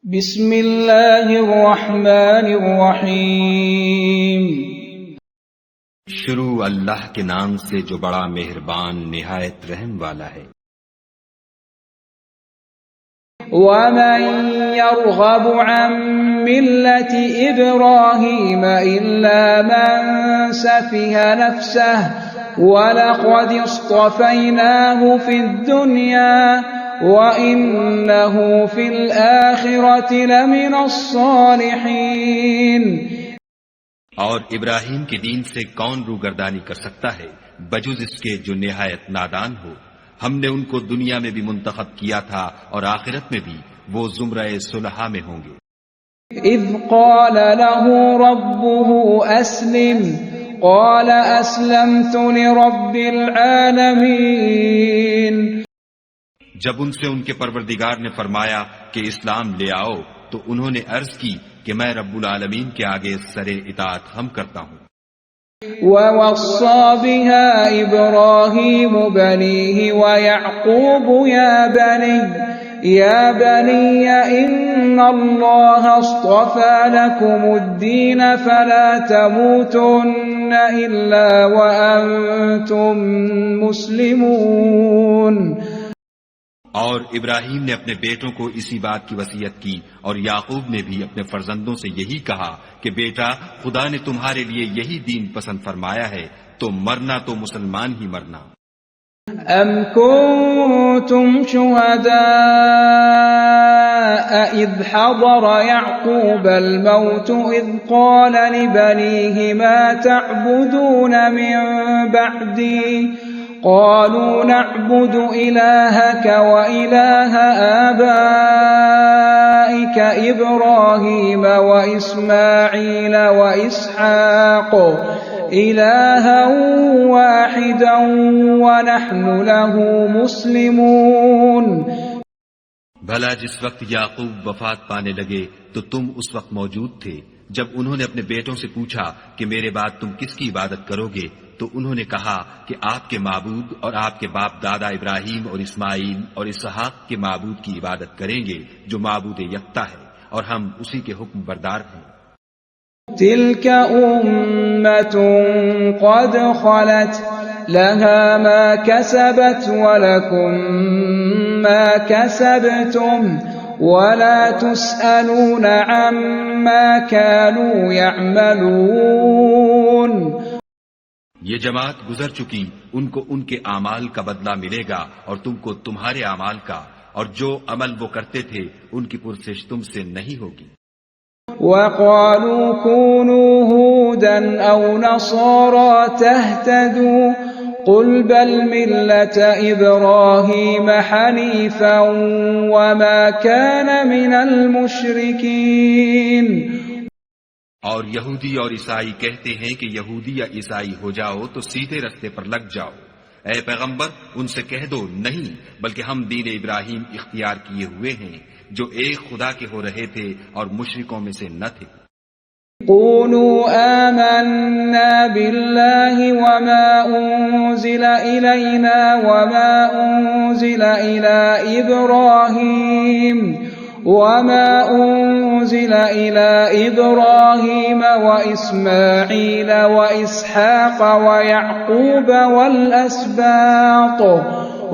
بسم اللہ الرحمن الرحیم۔ شروع اللہ کے نام سے جو بڑا مہربان نہایت رحم والا ہے۔ وَمَن يَرْغَبُ عَن مِّلَّةِ إِبْرَاهِيمَ إِلَّا مَن سَفِهَ نَفْسَهُ وَلَقَدِ اصْطَفَيْنَاهُ فِي الدُّنْيَا وَإِنَّهُ فِي الْآخِرَةِ لَمِنَ الصَّالِحِينَ۔ اور ابراہیم کے دین سے کون روگردانی کر سکتا ہے بجز اس کے جو نہایت نادان ہو۔ ہم نے ان کو دنیا میں بھی منتخب کیا تھا اور آخرت میں بھی وہ زمرہ صلحاء میں ہوں گے۔ اذ قال له ربه اسلم قال اسلمت لرب العالمین۔ جب ان سے ان کے پروردگار نے فرمایا کہ اسلام لے آؤ تو انہوں نے عرض کی کہ میں رب العالمین کے آگے سر اطاعت خم کرتا ہوں۔ وَوَصَّى بِهَا إِبْرَاهِيمُ بَنِيهِ وَيَعْقُوبُ يَا بَنِيَّ إِنَّ اللَّهَ اصْطَفَى لَكُمُ الدِّينَ فَلَا تَمُوتُنَّ إِلَّا وَأَنْتُمْ مُسْلِمُونَ۔ اور ابراہیم نے اپنے بیٹوں کو اسی بات کی وصیت کی اور یعقوب نے بھی اپنے فرزندوں سے یہی کہا کہ بیٹا خدا نے تمہارے لیے یہی دین پسند فرمایا ہے تو مرنا تو مسلمان ہی مرنا۔ ام کنتم شہداء اذ حضر یعقوب الموت اذ قال لبنیہ ما تعبدون من بعدی قالوا نعبد إلهك وإله آبائك إبراهيم وإسماعيل وإسحاق إلها واحدا ونحن له مسلمون۔ بھلا جس وقت یعقوب وفات پانے لگے تو تم اس وقت موجود تھے جب انہوں نے اپنے بیٹوں سے پوچھا کہ میرے بعد تم کس کی عبادت کرو گے، تو انہوں نے کہا کہ آپ کے معبود اور آپ کے باپ دادا ابراہیم اور اسماعیل اور اسحاق کے معبود کی عبادت کریں گے جو معبود یکتا ہے اور ہم اسی کے حکم بردار ہیں۔ تلك أمة قد خلت لها ما كسبت ولكم ما كسبتم ولا تسألون عما كانوا يعملون۔ یہ جماعت گزر چکی، ان کو ان کے اعمال کا بدلہ ملے گا اور تم کو تمہارے اعمال کا، اور جو عمل وہ کرتے تھے ان کی پرسش تم سے نہیں ہوگی۔ وَقَالُوا كُونُوا هُودًا أَوْ نَصَارَىٰ تَهْتَدُوا قُلْ بَلْ مِلَّةَ إِبْرَاهِيمَ حَنِيفًا وَمَا كَانَ مِنَ الْمُشْرِكِينَ۔ اور یہودی اور عیسائی کہتے ہیں کہ یہودی یا عیسائی ہو جاؤ تو سیدھے رستے پر لگ جاؤ۔ اے پیغمبر ان سے کہہ دو نہیں، بلکہ ہم دین ابراہیم اختیار کیے ہوئے ہیں جو ایک خدا کے ہو رہے تھے اور مشرکوں میں سے نہ تھے۔ قولوا آمنا بالله وما أنزل إلينا وما أنزل إلى إبراهيم وإسماعيل وإسحاق ويعقوب والأسباط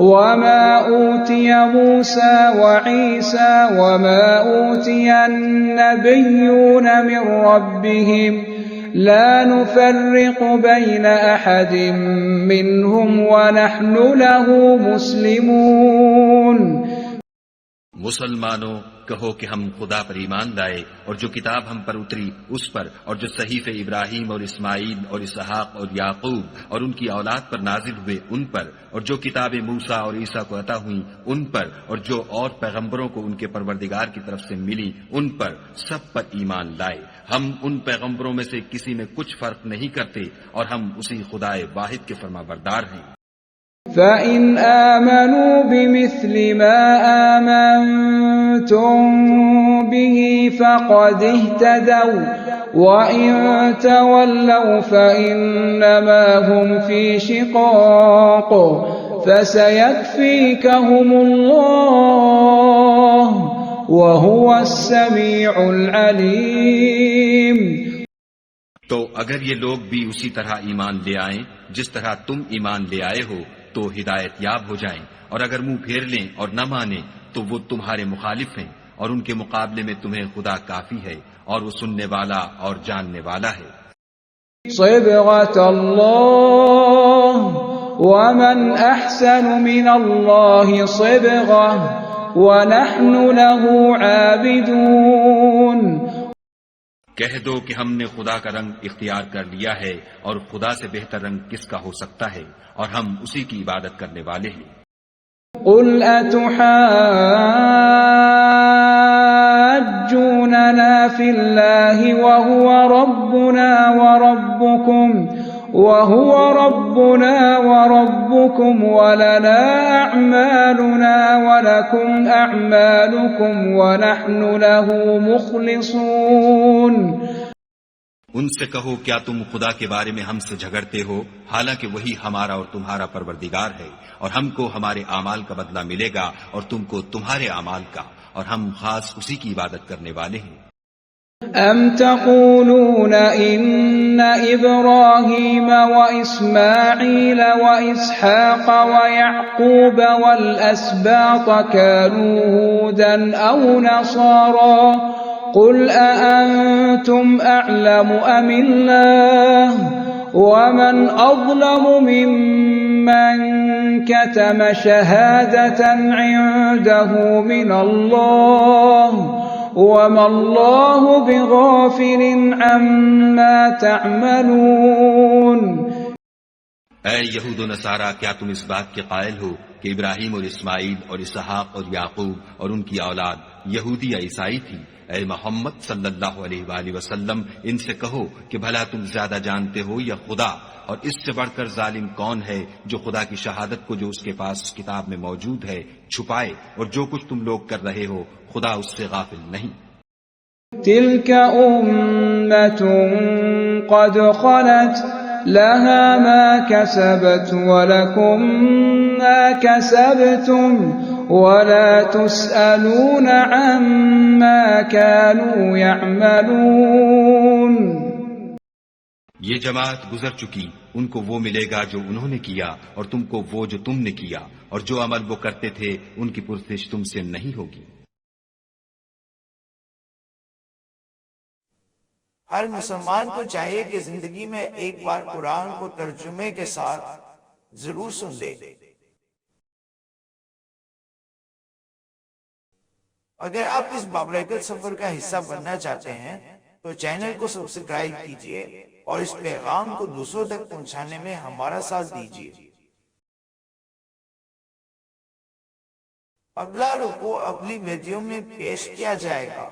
وما أوتي موسى وعيسى وما أوتي النبيون من ربهم لا نفرق بين أحد منهم ونحن له مسلمون۔ مسلمانوں کہو کہ ہم خدا پر ایمان لائے اور جو کتاب ہم پر اتری اس پر، اور جو صحیفے ابراہیم اور اسماعیل اور اسحاق اور یعقوب اور ان کی اولاد پر نازل ہوئے ان پر، اور جو کتابیں موسیٰ اور عیسیٰ کو عطا ہوئیں ان پر، اور جو اور پیغمبروں کو ان کے پروردگار کی طرف سے ملی ان پر، سب پر ایمان لائے۔ ہم ان پیغمبروں میں سے کسی میں کچھ فرق نہیں کرتے اور ہم اسی خدائے واحد کے فرما بردار ہیں۔ فَإِنْ آمَنُوا بِمِثْلِ مَا آمَنْتُمْ بِهِ فَقَدِ اهْتَدَوْا وَإِنْ تَوَلَّوْا فَإِنَّمَا هُمْ فِي شِقَاقٍ فَسَيَكْفِيكَهُمُ اللَّهُ وهو السميع العليم. تو اگر یہ لوگ بھی اسی طرح ایمان لے آئیں جس طرح تم ایمان لے آئے ہو تو ہدایت یاب ہو جائیں، اور اگر منہ پھیر لیں اور نہ مانیں تو وہ تمہارے مخالف ہیں، اور ان کے مقابلے میں تمہیں خدا کافی ہے، اور وہ سننے والا اور جاننے والا ہے. صبغة الله ومن أحسن من الله صبغة ونحن له عابدون. کہہ دو کہ ہم نے خدا کا رنگ اختیار کر لیا ہے، اور خدا سے بہتر رنگ کس کا ہو سکتا ہے، اور ہم اسی کی عبادت کرنے والے ہیں. قل أتحاجوننا في الله وهو ربنا وربكم ولنا أعمالنا ولكم أعمالكم ونحن له مخلصون. ان سے کہو کیا تم خدا کے بارے میں ہم سے جھگڑتے ہو، حالانکہ وہی ہمارا اور تمہارا پروردگار ہے، اور ہم کو ہمارے اعمال کا بدلہ ملے گا اور تم کو تمہارے اعمال کا، اور ہم خاص اسی کی عبادت کرنے والے ہیں. أم تقولون إن إبراهيم وإسماعيل وإسحاق ويعقوب والأسباط كانوا هودا أو نصارى قل أأنتم أعلم أم الله ومن أظلم ممن كتم شهادة عنده من الله وما الله بغافل عما تعملون. اے یہود و نصارہ، کیا تم اس بات کے قائل ہو کہ ابراہیم اور اسماعیل اور اسحاق اور یعقوب اور ان کی اولاد یہودی یا عیسائی تھی؟ اے محمد صلی اللہ علیہ وآلہ وسلم، ان سے کہو کہ بھلا تم زیادہ جانتے ہو یا خدا؟ اور اس سے بڑھ کر ظالم کون ہے جو خدا کی شہادت کو جو اس کے پاس کتاب میں موجود ہے چھپائے، اور جو کچھ تم لوگ کر رہے ہو خدا اس سے غافل نہیں. تلك أمة قد خلت لها ما كسبت ولكم ما كسبتم ولا تسألون عما كانوا يعملون. یہ جماعت گزر چکی، ان کو وہ ملے گا جو انہوں نے کیا، اور تم کو وہ جو تم نے کیا، اور جو عمل وہ کرتے تھے ان کی پرسش تم سے نہیں ہوگی. ہر مسلمان کو چاہیے کہ زندگی میں ایک بار قرآن کو ترجمے کے ساتھ ضرور سن لے. اگر آپ اس بابرکت سفر کا حصہ بننا چاہتے ہیں تو چینل کو سبسکرائب کیجئے اور اس پیغام کو دوسروں تک پہنچانے میں ہمارا ساتھ دیجئے. اگلا رکوع اگلی ویڈیو میں پیش کیا جائے گا.